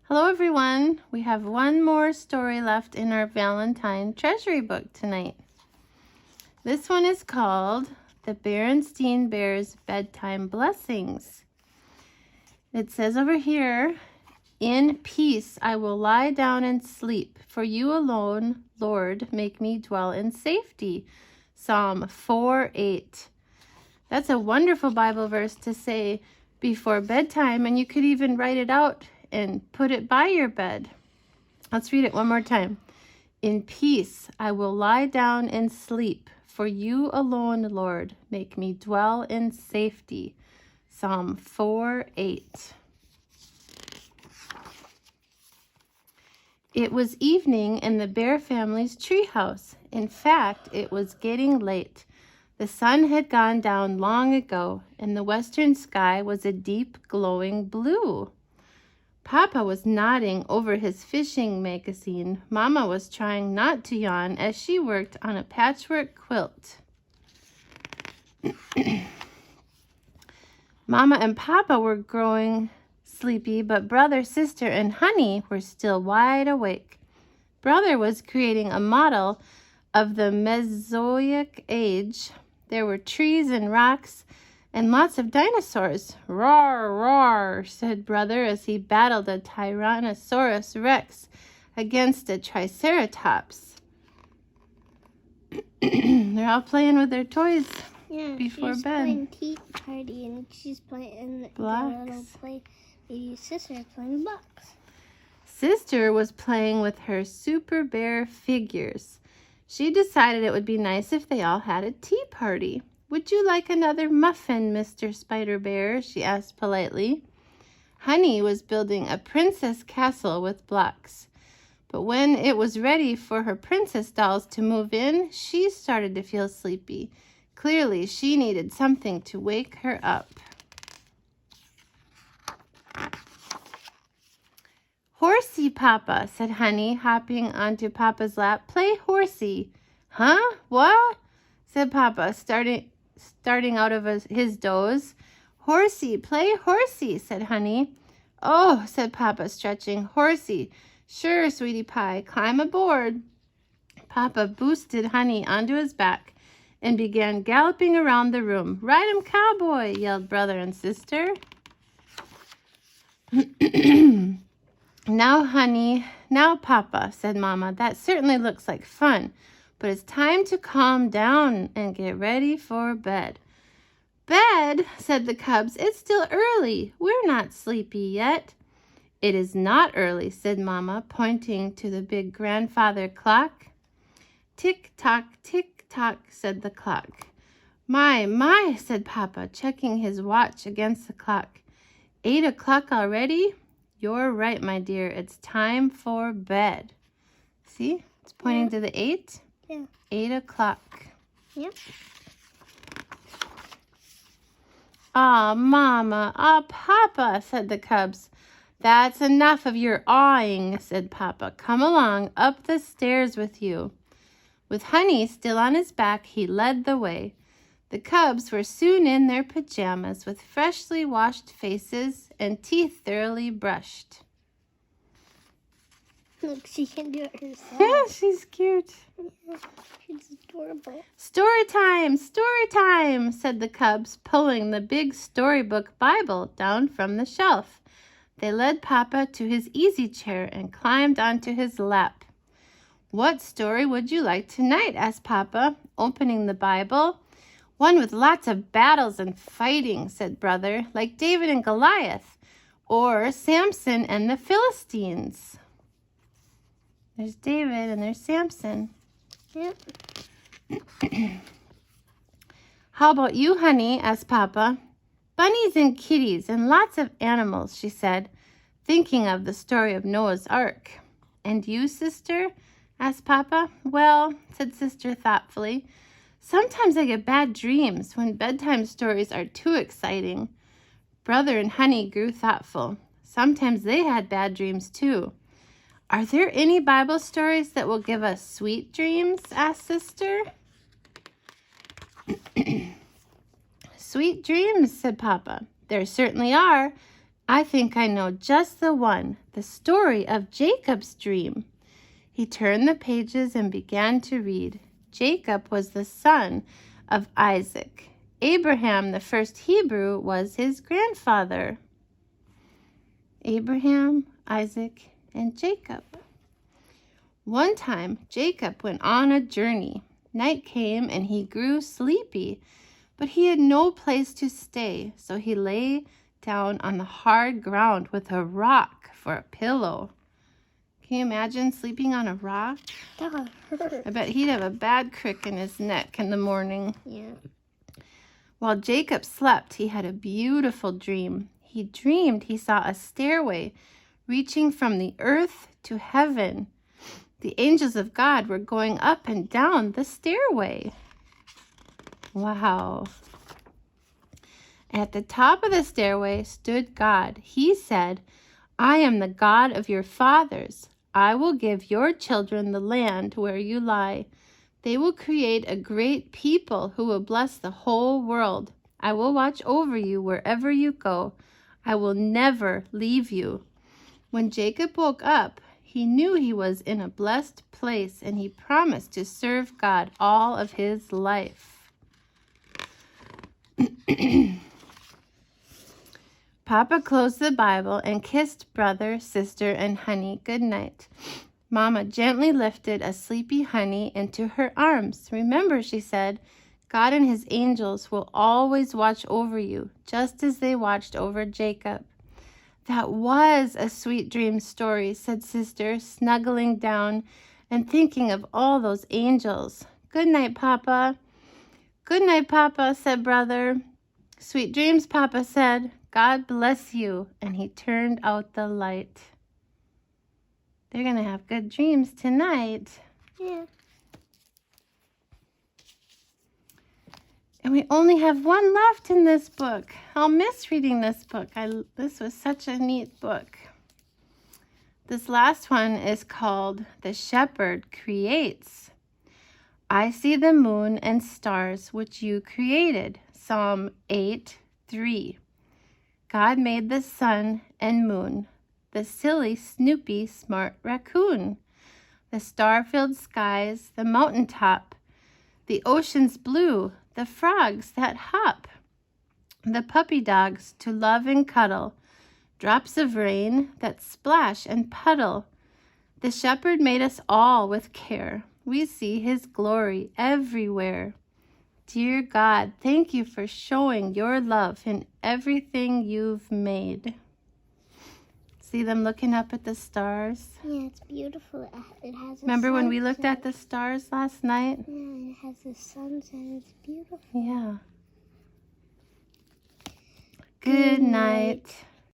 Hello everyone, we have one more story left in our Valentine Treasury book tonight. This one is called The Berenstain Bears Bedtime Blessings. It says over here, "In peace I will lie down and sleep, for you alone, Lord, make me dwell in safety." Psalm 4:8. That's a wonderful Bible verse to say before bedtime, and you could even write it out and put it by your bed. Let's read it one more time. "In peace I will lie down and sleep, for you alone, Lord, make me dwell in safety." Psalm 4:8. It was evening in the Bear family's treehouse. In fact, it was getting late. The sun had gone down long ago, and the western sky was a deep, glowing blue. Papa was nodding over his fishing magazine. Mama was trying not to yawn as she worked on a patchwork quilt. Mama and Papa were growing sleepy, but Brother, Sister, and Honey were still wide awake. Brother was creating a model of the Mesozoic age. There were trees and rocks and lots of dinosaurs. "Roar, roar," said Brother as he battled a Tyrannosaurus Rex against a Triceratops. They're all playing with their toys before she's bed. Playing Tea Party, and she's playing Blocks. Baby sister is playing blocks. Sister was playing with her Super Bear figures. She decided it would be nice if they all had a tea party. "Would you like another muffin, Mr. Spider Bear?" she asked politely. Honey was building a princess castle with blocks. But when it was ready for her princess dolls to move in, she started to feel sleepy. Clearly, she needed something to wake her up. "Horsey, Papa," said Honey, hopping onto Papa's lap. "Play horsey." "Huh? What?" said Papa, starting out of his doze. "Horsey, play horsey," said Honey. "Oh," said Papa, stretching. "Horsey. Sure, sweetie pie. Climb aboard." Papa boosted Honey onto his back and began galloping around the room. "Ride 'em, cowboy!" yelled Brother and Sister. "Now, Honey, now, Papa," said Mama. "That certainly looks like fun, but it's time to calm down and get ready for bed." "Bed?" said the cubs. "It's still early. We're not sleepy yet." "It is not early," said Mama, pointing to the big grandfather clock. "Tick-tock, tick-tock," said the clock. My," said Papa, checking his watch against the clock. 8 o'clock already? You're right, my dear. It's time for bed. See? It's pointing to the 8. Yeah. 8 o'clock. Yep. "Aw, Mama. Aw, Papa," said the cubs. "That's enough of your awing," said Papa. "Come along up the stairs with you." With Honey still on his back, he led the way. The cubs were soon in their pajamas with freshly washed faces and teeth thoroughly brushed. Look, she can do it herself. Yeah, she's cute. Yeah, she's adorable. Story time, said the cubs, pulling the big storybook Bible down from the shelf. They led Papa to his easy chair and climbed onto his lap. "What story would you like tonight?" asked Papa, opening the Bible. "One with lots of battles and fighting," said Brother, "like David and Goliath, or Samson and the Philistines." There's David and there's Samson. Yep. "How about you, Honey?" asked Papa. "Bunnies and kitties and lots of animals," she said, thinking of the story of Noah's Ark. "And you, Sister?" asked Papa. "Well," said Sister thoughtfully, "sometimes I get bad dreams when bedtime stories are too exciting." Brother and Honey grew thoughtful. Sometimes they had bad dreams too. "Are there any Bible stories that will give us sweet dreams?" asked Sister. "Sweet dreams," said Papa. "There certainly are. I think I know just the one, the story of Jacob's dream. He turned the pages and began to read. Jacob was the son of Isaac. Abraham, the first Hebrew, was his grandfather. Abraham, Isaac, and Jacob. One time, Jacob went on a journey. Night came and he grew sleepy, but he had no place to stay, so he lay down on the hard ground with a rock for a pillow. Can you imagine sleeping on a rock? That would hurt. I bet he'd have a bad crick in his neck in the morning. Yeah. While Jacob slept, he had a beautiful dream. He dreamed he saw a stairway reaching from the earth to heaven. The angels of God were going up and down the stairway. Wow. At the top of the stairway stood God. He said, I am the God of your fathers. I will give your children the land where you lie. They will create a great people who will bless the whole world. I will watch over you wherever you go. I will never leave you. When Jacob woke up, he knew he was in a blessed place, and he promised to serve God all of his life. Papa closed the Bible and kissed brother, sister, and Honey goodnight. Mama gently lifted a sleepy Honey into her arms. Remember, she said, God and his angels will always watch over you, just as they watched over Jacob. That was a sweet dream story, said Sister, snuggling down and thinking of all those angels. Good night, Papa. Good night, Papa, said Brother. Sweet dreams, Papa said. God bless you. And he turned out the light. They're going to have good dreams tonight. Yeah. And we only have one left in this book. I'll miss reading this book. This was such a neat book. This last one is called The Shepherd Creates. I see the moon and stars which you created. Psalm 8:3. God made the sun and moon, the silly, snoopy, smart raccoon, the star-filled skies, the mountaintop, the ocean's blue, the frogs that hop, the puppy dogs to love and cuddle, drops of rain that splash and puddle. The shepherd made us all with care. We see his glory everywhere. Dear God, thank you for showing your love in everything you've made. See them looking up at the stars? Yeah, it's beautiful. It has a Remember when we sunset. looked at the stars last night? Yeah, it has a sunset. It's beautiful. Yeah. Good night.